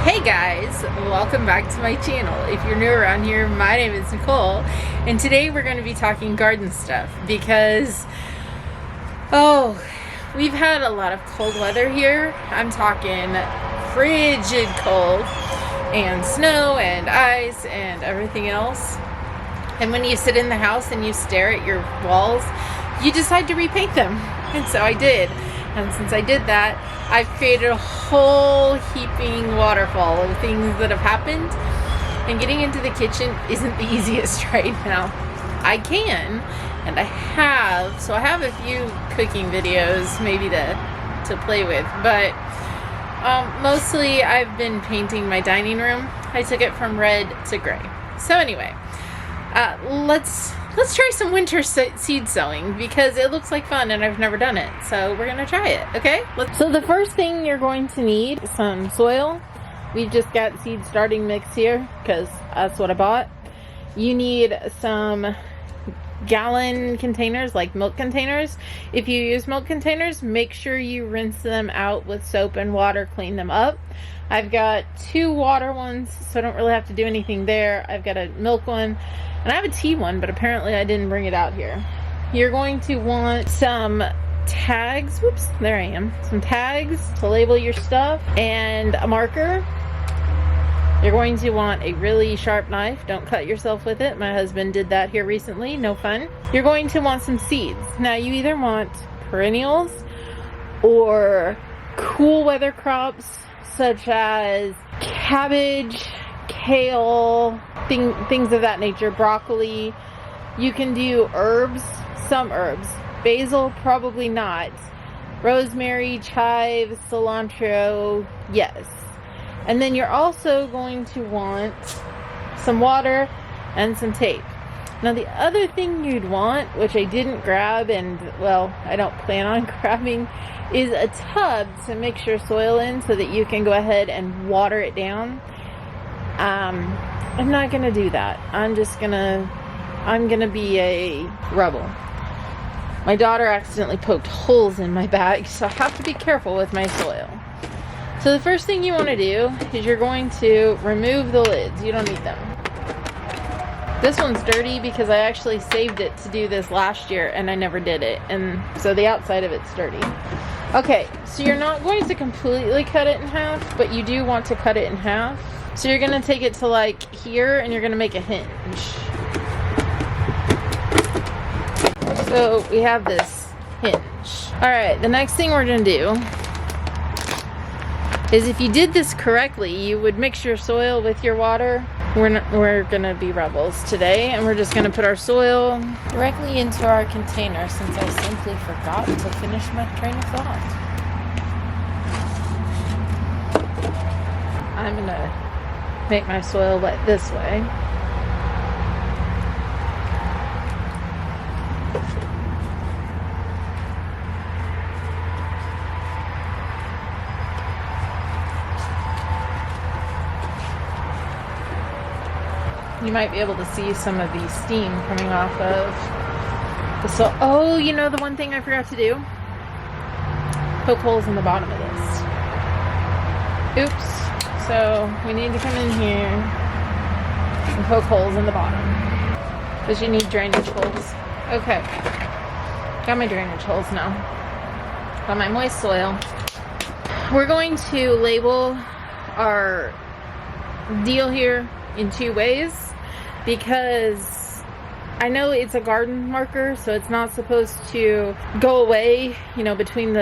Hey guys, welcome back to my channel. If you're new around here, my name is Nicole, and today we're going to be talking garden stuff because, we've had a lot of cold weather here. I'm talking frigid cold and snow and ice and everything else. And when you sit in the house and you stare at your walls, you decide to repaint them. And so I did. And since I did that, I've created a whole heaping waterfall of things that have happened. And getting into the kitchen isn't the easiest right now. I can, and I have. So I have a few cooking videos maybe to play with. But mostly I've been painting my dining room. I took it from red to gray. So anyway, let's try some winter seed sowing because it looks like fun and I've never done it. So we're gonna try it, okay? So the first thing you're going to need is some soil. We've just got seed starting mix here because that's what I bought. You need some gallon containers, like milk containers. If you use milk containers, make sure you rinse them out with soap and water, clean them up. I've got two water ones, so I don't really have to do anything there. I've got a milk one, and I have a tea one, but apparently I didn't bring it out here. You're going to want some tags. Whoops, there I am. Some tags to label your stuff and a marker. You're going to want a really sharp knife. Don't cut yourself with it. My husband did that here recently. No fun. You're going to want some seeds. Now you either want perennials or cool weather crops such as cabbage, kale, things of that nature, broccoli. You can do herbs, some herbs. Basil, probably not. Rosemary, chives, cilantro, yes. And then you're also going to want some water and some tape. Now the other thing you'd want, which I didn't grab and, well, I don't plan on grabbing, is a tub to mix your soil in so that you can go ahead and water it down. I'm not gonna do that. I'm gonna be a rebel. My daughter accidentally poked holes in my bag, so I have to be careful with my soil. So the first thing you want to do is you're going to remove the lids. You don't need them. This one's dirty because I actually saved it to do this last year and I never did it. And so the outside of it's dirty. Okay, so you're not going to completely cut it in half, but you do want to cut it in half. So you're going to take it to like here and you're going to make a hinge. So we have this hinge. Alright, the next thing we're going to do is if you did this correctly, you would mix your soil with your water. We're gonna be rebels today, and we're just gonna put our soil directly into our container since I simply forgot to finish my train of thought. I'm gonna make my soil wet this way. You might be able to see some of the steam coming off of the soil. Oh, you know the one thing I forgot to do? Poke holes in the bottom of this. Oops. So we need to come in here and poke holes in the bottom. Because you need drainage holes. Okay. Got my drainage holes now. Got my moist soil. We're going to label our deal here in two ways. Because I know it's a garden marker, so it's not supposed to go away, you know, between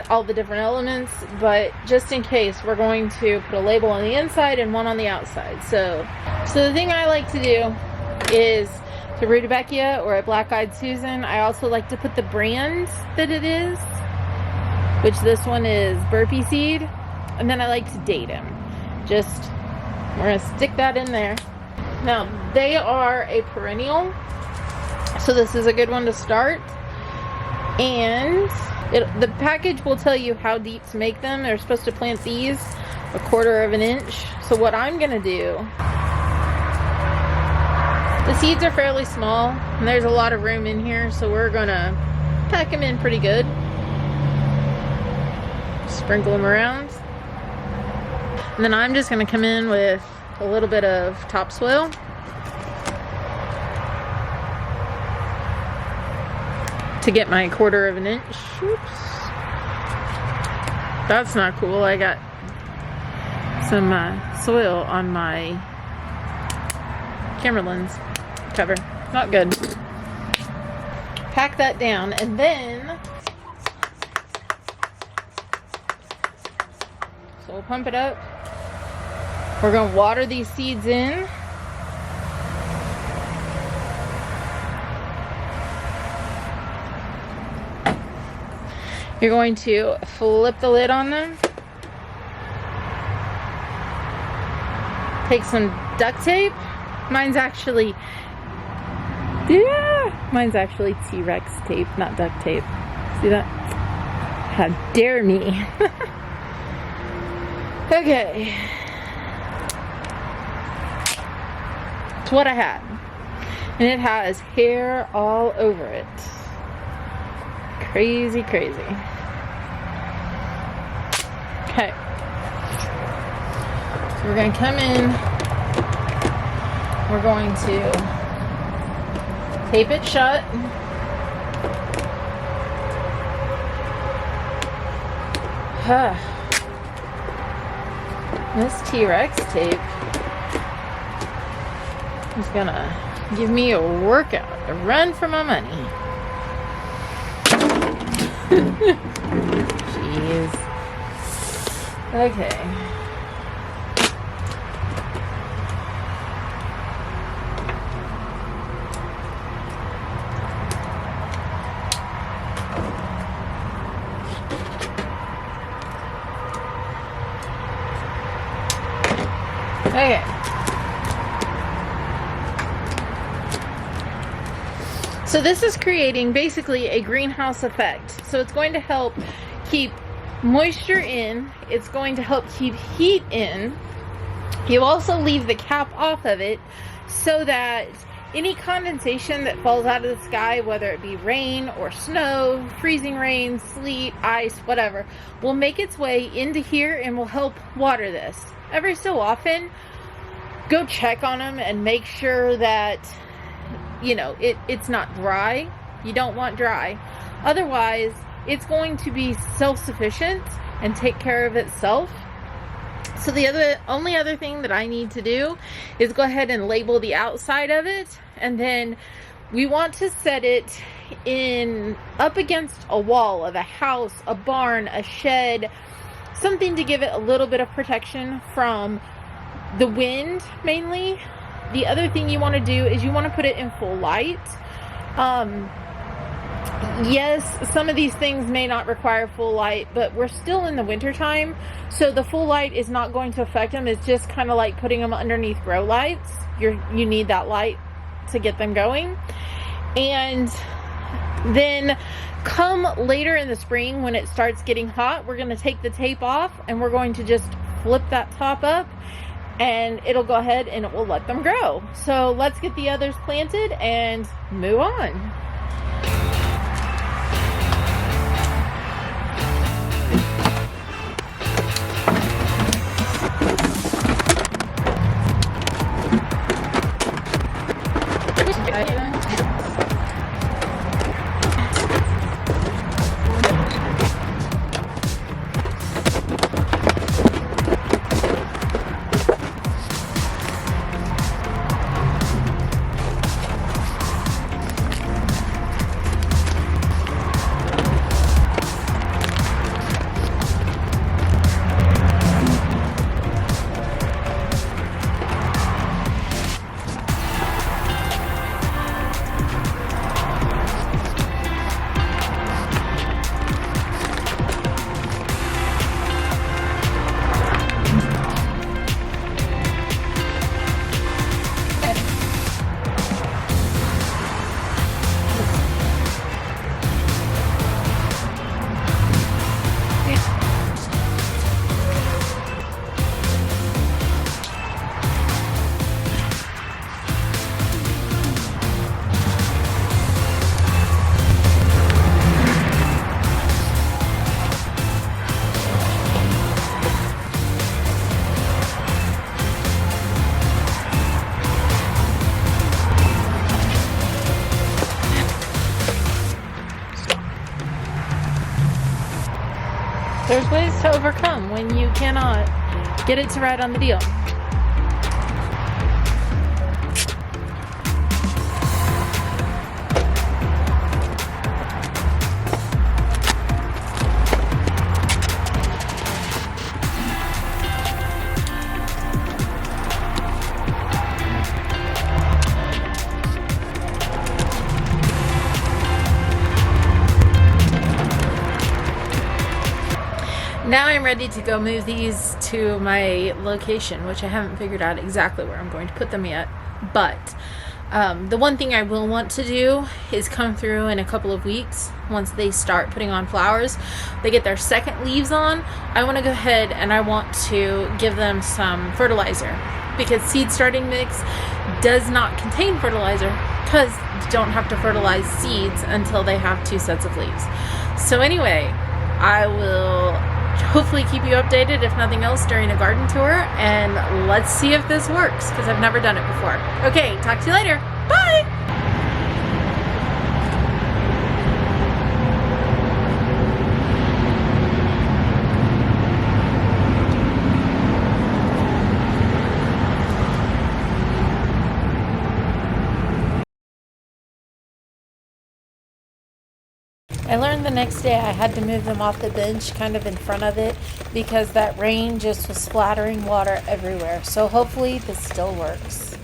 all the different elements, but just in case, we're going to put a label on the inside and one on the outside. So the thing I like to do is the Rudbeckia or a black-eyed Susan. I also like to put the brand that it is, which this one is Burpee Seed, and then I like to date them. We're gonna stick that in there. Now, they are a perennial, so this is a good one to start. And the package will tell you how deep to make them. They're supposed to plant these 1/4 of an inch. So what I'm going to do, the seeds are fairly small, and there's a lot of room in here, so we're going to pack them in pretty good. Sprinkle them around. And then I'm just gonna come in with a little bit of topsoil. To get my 1/4 of an inch. Oops. That's not cool. I got some soil on my camera lens cover. Not good. Pack that down, and then so we'll pump it up. We're going to water these seeds in. You're going to flip the lid on them. Take some duct tape. Mine's actually T-Rex tape, not duct tape. See that? How dare me? Okay. It's what I had. And it has hair all over it. Crazy, crazy. Okay. So we're going to come in. We're going to tape it shut. This T-Rex tape is gonna give me a workout, a run for my money. Jeez. Okay. Okay. So this is creating basically a greenhouse effect. So it's going to help keep moisture in. It's going to help keep heat in. You also leave the cap off of it so that any condensation that falls out of the sky, whether it be rain or snow, freezing rain, sleet, ice, whatever, will make its way into here and will help water this. Every so often, go check on them and make sure that, you know, it's not dry. You don't want dry. Otherwise, it's going to be self-sufficient and take care of itself. So the only other thing that I need to do is go ahead and label the outside of it, and then we want to set it in up against a wall of a house, a barn, a shed, something to give it a little bit of protection from the wind mainly. The other thing you want to do is you want to put it in full light. Yes, some of these things may not require full light, but we're still in the winter time, so the full light is not going to affect them. It's just kind of like putting them underneath grow lights. You need that light to get them going. And then come later in the spring when it starts getting hot, we're going to take the tape off and we're going to just flip that top up, and it'll go ahead and it will let them grow. So let's get the others planted and move on. to overcome when you cannot get it to ride on the deal. Now I'm ready to go move these to my location, which I haven't figured out exactly where I'm going to put them yet. But the one thing I will want to do is come through in a couple of weeks. Once they start putting on flowers, they get their second leaves on, I want to go ahead and I want to give them some fertilizer, because seed starting mix does not contain fertilizer, because you don't have to fertilize seeds until they have 2 sets of leaves. So anyway, I will hopefully keep you updated, if nothing else, during a garden tour, and let's see if this works, because I've never done it before. Okay, talk to you later. Bye! I learned the next day I had to move them off the bench kind of in front of it, because that rain just was splattering water everywhere. So hopefully this still works.